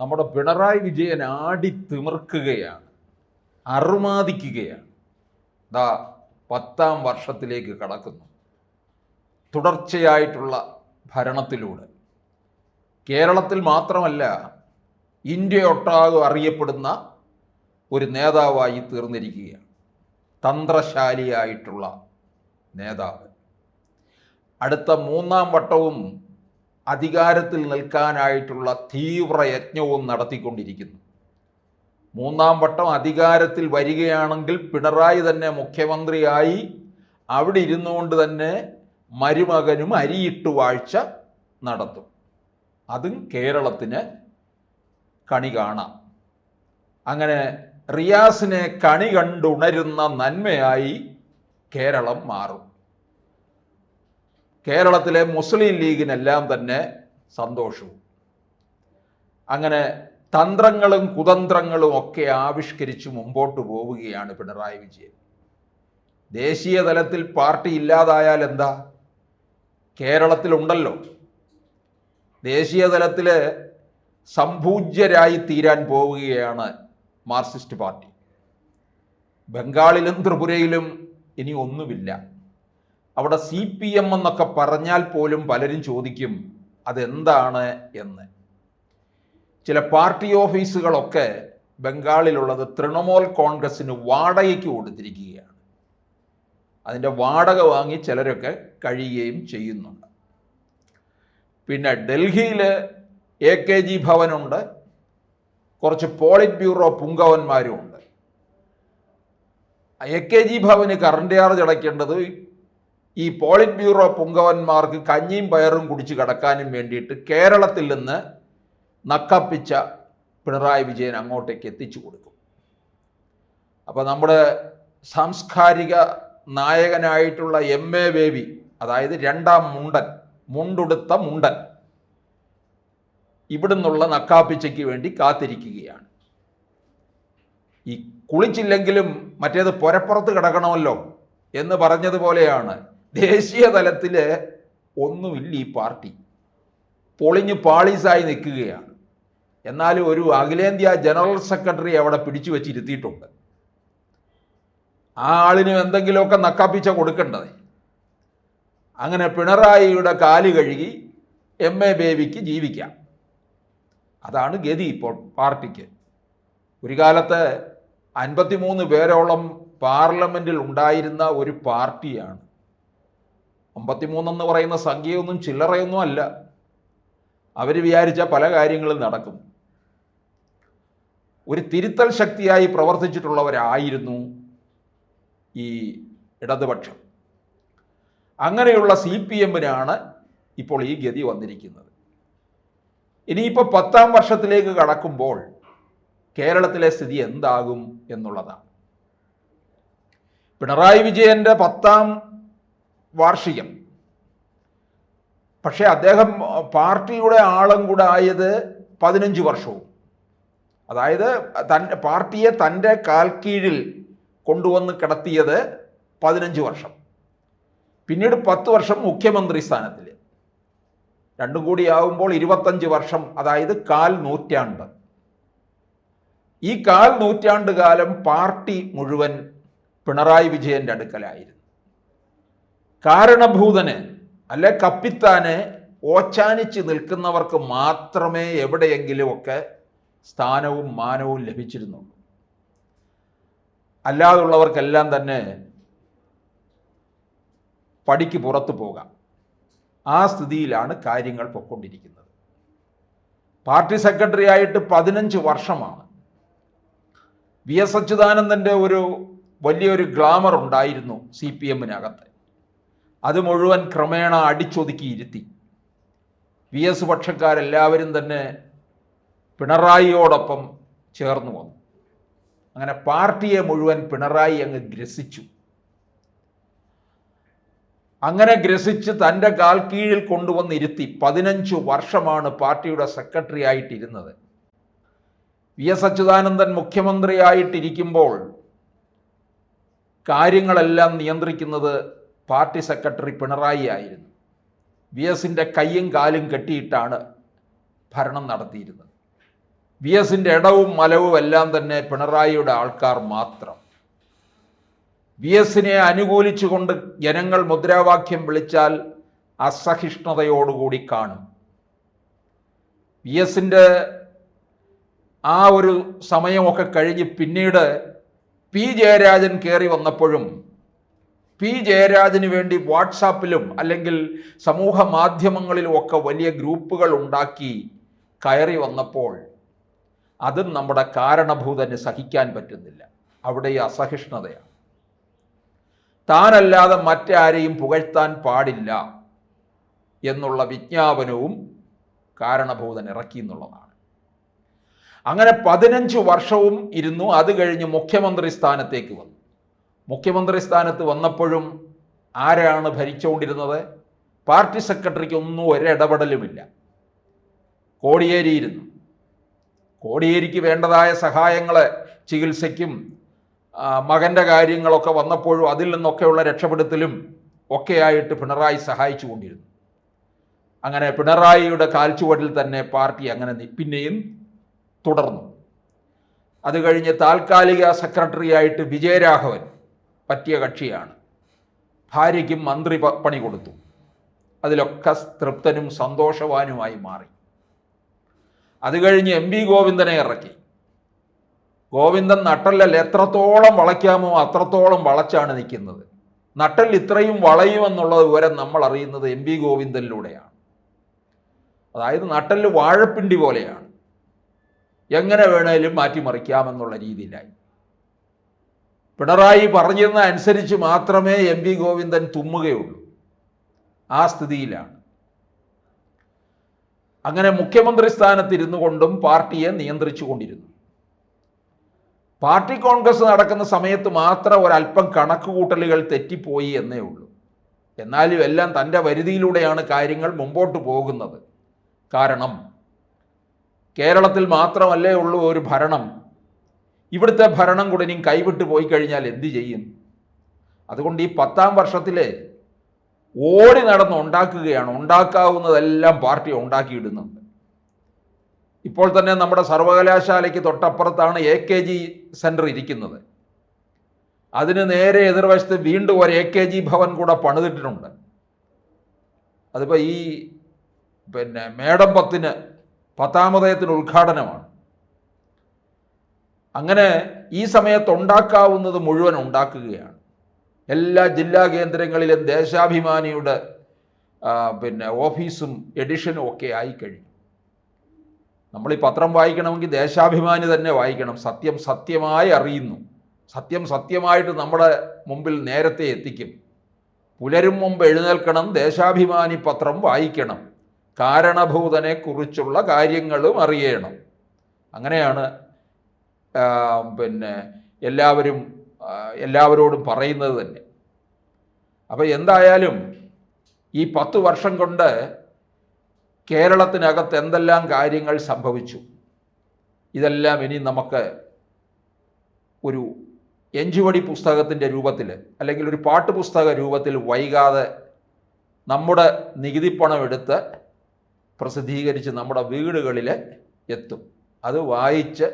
നമ്മുടെ പിണറായി വിജയൻ ആടിത്തിമിർക്കുകയാണ്, അറുമാദിക്കുകയാണ്. ദാ 10ാം വർഷത്തിലേക്ക് കടക്കുന്നു. തുടർച്ചയായിട്ടുള്ള ഭരണത്തിലൂടെ കേരളത്തിൽ മാത്രമല്ല ഇന്ത്യയൊട്ടാകെ അറിയപ്പെടുന്ന ഒരു നേതാവായി തീർന്നിരിക്കുകയാണ്. തന്ത്രശാലിയായിട്ടുള്ള നേതാവ്. അടുത്ത 3ാം വട്ടവും അധികാരത്തിൽ നിൽക്കാനായിട്ടുള്ള തീവ്രയജ്ഞവും നടത്തിക്കൊണ്ടിരിക്കുന്നു. 3ാം വട്ടം അധികാരത്തിൽ വരികയാണെങ്കിൽ പിണറായി തന്നെ മുഖ്യമന്ത്രിയായി അവിടെ ഇരുന്നുകൊണ്ട് തന്നെ മരുമകനും അരിയിട്ട് വാഴ്ച നടത്തും. അതും കേരളത്തിന് കണി കാണാം. അങ്ങനെ റിയാസിനെ കണി കണ്ടുണരുന്ന നന്മയായി കേരളം മാറും. കേരളത്തിലെ മുസ്ലിം ലീഗിനെല്ലാം തന്നെ സന്തോഷവും. അങ്ങനെ തന്ത്രങ്ങളും കുതന്ത്രങ്ങളും ഒക്കെ ആവിഷ്കരിച്ച് മുമ്പോട്ട് പോവുകയാണ് പിണറായി വിജയൻ. ദേശീയ തലത്തിൽ പാർട്ടി ഇല്ലാതായാൽ എന്താ? കേരളത്തിലുണ്ടല്ലോ. ദേശീയ തലത്തിൽ സംപൂജ്യരായി തീരാൻ പോവുകയാണ് മാർക്സിസ്റ്റ് പാർട്ടി. ബംഗാളിലും ത്രിപുരയിലും ഇനി ഒന്നുമില്ല. അവിടെ CPM എന്നൊക്കെ പറഞ്ഞാൽ പോലും പലരും ചോദിക്കും അതെന്താണ് എന്ന്. ചില പാർട്ടി ഓഫീസുകളൊക്കെ ബംഗാളിലുള്ളത് തൃണമൂൽ കോൺഗ്രസിന് വാടകയ്ക്ക് കൊടുത്തിരിക്കുകയാണ്. അതിൻ്റെ വാടക വാങ്ങി ചിലരൊക്കെ കഴിയുകയും ചെയ്യുന്നുണ്ട്. പിന്നെ ഡൽഹിയിൽ AKG ഭവനുണ്ട്, കുറച്ച് പോളിറ്റ് ബ്യൂറോ പുങ്കവന്മാരും ഉണ്ട്. AKG ഭവന് കറണ്ട് ചാർജ് അടയ്ക്കേണ്ടത് ഈ പോളിറ്റ് ബ്യൂറോ പുങ്കവന്മാർക്ക് കഞ്ഞിയും പയറും കുടിച്ച് കിടക്കാനും വേണ്ടിയിട്ട് കേരളത്തിൽ നിന്ന് നക്കപ്പിച്ച പിണറായി വിജയൻ അങ്ങോട്ടേക്ക് എത്തിച്ചു കൊടുക്കും. അപ്പോൾ നമ്മുടെ സാംസ്കാരിക നായകനായിട്ടുള്ള MA ബേബി, അതായത് 2ാം മുണ്ടൻ, മുണ്ടുടുത്ത മുണ്ടൻ, ഇവിടുന്നുള്ള നക്കാപ്പിച്ചയ്ക്ക് വേണ്ടി കാത്തിരിക്കുകയാണ്. ഈ കുളിച്ചില്ലെങ്കിലും മറ്റേത് പുരപ്പുറത്ത് കിടക്കണമല്ലോ എന്ന് പറഞ്ഞതുപോലെയാണ് ദേശീയ തലത്തിൽ ഒന്നുമില്ല. ഈ പാർട്ടി പൊളിഞ്ഞ് പാളീസായി നിൽക്കുകയാണ്. എന്നാലും ഒരു അഖിലേന്ത്യാ ജനറൽ സെക്രട്ടറി അവിടെ പിടിച്ചു വെച്ചിരുത്തിയിട്ടുണ്ട്. ആ ആളിന് എന്തെങ്കിലുമൊക്കെ നക്കാപ്പിച്ച കൊടുക്കേണ്ടത്. അങ്ങനെ പിണറായിയുടെ കാല് കഴുകി MA ബേബിക്ക് ജീവിക്കാം. അതാണ് ഗതി ഇപ്പോൾ പാർട്ടിക്ക്. ഒരു കാലത്ത് 53 പേരോളം പാർലമെൻറ്റിൽ ഉണ്ടായിരുന്ന ഒരു പാർട്ടിയാണ്. 53 എന്ന് പറയുന്ന സംഖ്യയൊന്നും ചില്ലറയൊന്നും അല്ല. അവർ വിചാരിച്ച പല കാര്യങ്ങളും നടക്കും. ഒരു തിരുത്തൽ ശക്തിയായി പ്രവർത്തിച്ചിട്ടുള്ളവരായിരുന്നു ഈ ഇടതുപക്ഷം. അങ്ങനെയുള്ള CPMനാണ് ഇപ്പോൾ ഈ ഗതി വന്നിരിക്കുന്നത്. ഇനിയിപ്പോൾ 10ാം വർഷത്തിലേക്ക് കടക്കുമ്പോൾ കേരളത്തിലെ സ്ഥിതി എന്താകും എന്നുള്ളതാണ്. പിണറായി വിജയൻ്റെ 10ാം വാർഷികം. പക്ഷേ അദ്ദേഹം പാർട്ടിയുടെ ആളും കൂടെ ആയത് 15 വർഷവും. അതായത് പാർട്ടിയെ തൻ്റെ കാൽക്കീഴിൽ കൊണ്ടുവന്ന് കിടത്തിയത് 15 വർഷം. പിന്നീട് 10 വർഷം മുഖ്യമന്ത്രി സ്ഥാനത്തിൽ. രണ്ടും കൂടി ആവുമ്പോൾ 25 വർഷം, അതായത് 1/4 നൂറ്റാണ്ട്. ഈ 1/4 നൂറ്റാണ്ട് കാലം പാർട്ടി മുഴുവൻ പിണറായി വിജയൻ്റെ അടുക്കലായിരുന്നു. കാരണഭൂതന് അല്ലെ കപ്പിത്താന് ഓച്ചാനിച്ച് നിൽക്കുന്നവർക്ക് മാത്രമേ എവിടെയെങ്കിലുമൊക്കെ സ്ഥാനവും മാനവും ലഭിച്ചിരുന്നുള്ളൂ. അല്ലാതുള്ളവർക്കെല്ലാം തന്നെ പടിക്ക് പുറത്തു പോകാം. ആ സ്ഥിതിയിലാണ് കാര്യങ്ങൾ പൊയ്ക്കൊണ്ടിരിക്കുന്നത്. പാർട്ടി സെക്രട്ടറി ആയിട്ട് 15 വർഷമാണ്. VS അച്യുതാനന്ദൻ്റെ ഒരു വലിയൊരു ഗ്ലാമർ ഉണ്ടായിരുന്നു CPMനകത്ത്. അത് മുഴുവൻ ക്രമേണ അടിച്ചൊതുക്കിയിരുത്തി. VS പക്ഷക്കാരെല്ലാവരും തന്നെ പിണറായിയോടൊപ്പം ചേർന്നു വന്നു. അങ്ങനെ പാർട്ടിയെ മുഴുവൻ പിണറായി അങ്ങ് ഗ്രസിച്ചു. അങ്ങനെ ഗ്രസിച്ച് തൻ്റെ കാൽക്കീഴിൽ കൊണ്ടുവന്നിരുത്തി 15 വർഷമാണ് പാർട്ടിയുടെ സെക്രട്ടറി ആയിട്ടിരുന്നത്. VS അച്യുതാനന്ദൻ മുഖ്യമന്ത്രിയായിട്ടിരിക്കുമ്പോൾ കാര്യങ്ങളെല്ലാം നിയന്ത്രിക്കുന്നത് പാർട്ടി സെക്രട്ടറി പിണറായി ആയിരുന്നു. VSൻ്റെ കയ്യും കാലും കെട്ടിയിട്ടാണ് ഭരണം നടത്തിയിരുന്നത്. വി എസിൻ്റെ ഇടവും മലവും എല്ലാം തന്നെ പിണറായിയുടെ ആൾക്കാർ മാത്രം. വി എസിനെ അനുകൂലിച്ചുകൊണ്ട് ജനങ്ങൾ മുദ്രാവാക്യം വിളിച്ചാൽ അസഹിഷ്ണുതയോടുകൂടി കാണും. വി എസിൻ്റെ ആ ഒരു സമയമൊക്കെ കഴിഞ്ഞ് പിന്നീട് പി ജയരാജൻ കയറി വന്നപ്പോഴും പി ജയരാജന് വേണ്ടി വാട്സാപ്പിലും അല്ലെങ്കിൽ സമൂഹ മാധ്യമങ്ങളിലും ഒക്കെ വലിയ ഗ്രൂപ്പുകൾ ഉണ്ടാക്കി കയറി വന്നപ്പോൾ അതും നമ്മുടെ കാരണഭൂതന് സഹിക്കാൻ പറ്റുന്നില്ല. അവിടെ ഈ അസഹിഷ്ണുതയാണ്. താനല്ലാതെ മറ്റാരെയും പുകഴ്ത്താൻ പാടില്ല എന്നുള്ള വിജ്ഞാപനവും കാരണഭൂതൻ ഇറക്കി എന്നുള്ളതാണ്. അങ്ങനെ 15 വർഷവും ഇരുന്നു. അത് കഴിഞ്ഞ് മുഖ്യമന്ത്രി സ്ഥാനത്തേക്ക് വന്നു. മുഖ്യമന്ത്രി സ്ഥാനത്ത് വന്നപ്പോഴും ആരാണ് ഭരിച്ചുകൊണ്ടിരുന്നത്? പാർട്ടി സെക്രട്ടറിക്ക് ഒന്നും ഒരിടപെടലുമില്ല. കോടിയേരി ഇരുന്നു. കോടിയേരിക്ക് വേണ്ടതായ സഹായങ്ങൾ ചികിത്സയ്ക്കും മകൻ്റെ കാര്യങ്ങളൊക്കെ വന്നപ്പോഴും അതിൽ നിന്നൊക്കെയുള്ള രക്ഷപ്പെടുത്തലും ഒക്കെയായിട്ട് പിണറായി സഹായിച്ചു കൊണ്ടിരുന്നു. അങ്ങനെ പിണറായിയുടെ കാൽച്ചുവടിൽ തന്നെ പാർട്ടി അങ്ങനെ പിന്നെയും തുടർന്നു. അത് കഴിഞ്ഞ് താൽക്കാലിക സെക്രട്ടറിയായിട്ട് വിജയരാഘവൻ പറ്റിയ കക്ഷിയാണ്. ഭാര്യയ്ക്കും മന്ത്രി പണി കൊടുത്തു. അതിലൊക്കെ തൃപ്തനും സന്തോഷവാനുമായി മാറി. അത് കഴിഞ്ഞ് എം വി ഗോവിന്ദനെ ഇറക്കി. ഗോവിന്ദൻ നട്ടല്ലല്ല, എത്രത്തോളം വളയ്ക്കാമോ അത്രത്തോളം വളച്ചാണ് നിൽക്കുന്നത്. നട്ടൽ ഇത്രയും വളയുമെന്നുള്ള വിവരം നമ്മൾ അറിയുന്നത് എം വി ഗോവിന്ദനിലൂടെയാണ്. അതായത് നട്ടല് വാഴപ്പിണ്ടി പോലെയാണ്, എങ്ങനെ വേണേലും മാറ്റിമറിക്കാമെന്നുള്ള രീതിയിലായി. പിണറായി പറഞ്ഞിരുന്ന അനുസരിച്ച് മാത്രമേ എം വി ഗോവിന്ദൻ തുമ്മുകയുള്ളൂ. ആ സ്ഥിതിയിലാണ്. അങ്ങനെ മുഖ്യമന്ത്രി സ്ഥാനത്തിരുന്നു കൊണ്ടും പാർട്ടിയെ നിയന്ത്രിച്ചു കൊണ്ടിരുന്നു. പാർട്ടി കോൺഗ്രസ് നടക്കുന്ന സമയത്ത് മാത്രം ഒരല്പം കണക്കുകൂട്ടലുകൾ തെറ്റിപ്പോയി എന്നേ ഉള്ളൂ. എന്നാലും എല്ലാം തൻ്റെ വരുതിയിലൂടെയാണ് കാര്യങ്ങൾ മുമ്പോട്ട് പോകുന്നത്. കാരണം കേരളത്തിൽ മാത്രമല്ലേ ഉള്ളൂ ഒരു ഭരണം. ഇവിടുത്തെ ഭരണം കൂടെ ഇനി കൈവിട്ട് പോയി കഴിഞ്ഞാൽ എന്തു ചെയ്യും? അതുകൊണ്ട് ഈ 10ാം വർഷത്തിൽ ഓടി നടന്ന് ഉണ്ടാക്കുകയാണ്. ഉണ്ടാക്കാവുന്നതെല്ലാം പാർട്ടി ഉണ്ടാക്കിയിടുന്നുണ്ട്. ഇപ്പോൾ തന്നെ നമ്മുടെ സർവകലാശാലയ്ക്ക് തൊട്ടപ്പുറത്താണ് AKG സെൻറ്റർ ഇരിക്കുന്നത്. അതിന് നേരെ എതിർവശത്ത് വീണ്ടും ഒരു AKG ഭവൻ കൂടെ പണിതിട്ടിട്ടുണ്ട്. അതിപ്പോൾ ഈ മേടം 10-ന് 10ാം ഉദയത്തിന് ഉദ്ഘാടനമാണ്. അങ്ങനെ ഈ സമയത്ത് ഉണ്ടാക്കാവുന്നത് മുഴുവൻ ഉണ്ടാക്കുകയാണ്. എല്ലാ ജില്ലാ കേന്ദ്രങ്ങളിലും ദേശാഭിമാനിയുടെ ഓഫീസും എഡിഷനും ഒക്കെ ആയിക്കഴിഞ്ഞു. നമ്മൾ ഈ പത്രം വായിക്കണമെങ്കിൽ ദേശാഭിമാനി തന്നെ വായിക്കണം. സത്യം സത്യമായി അറിയുന്നു. സത്യം സത്യമായിട്ട് നമ്മുടെ മുമ്പിൽ നേരത്തെ എത്തിക്കും. പുലരും മുമ്പ് എഴുന്നേൽക്കണം, ദേശാഭിമാനി പത്രം വായിക്കണം, കാരണഭൂതനെ കുറിച്ചുള്ള കാര്യങ്ങളും അറിയണം. അങ്ങനെയാണ് എല്ലാവരോടും പറയുന്നത് തന്നെ. അപ്പോൾ എന്തായാലും ഈ 10 വർഷം കൊണ്ട് കേരളത്തിനകത്ത് എന്തെല്ലാം കാര്യങ്ങൾ സംഭവിച്ചു, ഇതെല്ലാം ഇനി നമുക്ക് ഒരു എഞ്ചുവടി പുസ്തകത്തിൻ്റെ രൂപത്തിൽ അല്ലെങ്കിൽ ഒരു പാട്ടുപുസ്തക രൂപത്തിൽ വൈകാതെ നമ്മുടെ നികുതിപ്പണം എടുത്ത് പ്രസിദ്ധീകരിച്ച് നമ്മുടെ വീടുകളിൽ എത്തും. അത് വായിച്ച്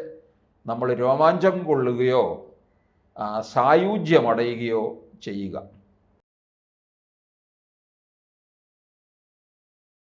നമ്മൾ രോമാഞ്ചം കൊള്ളുകയോ സായുജ്യമടയുകയോ ചെയ്യുക.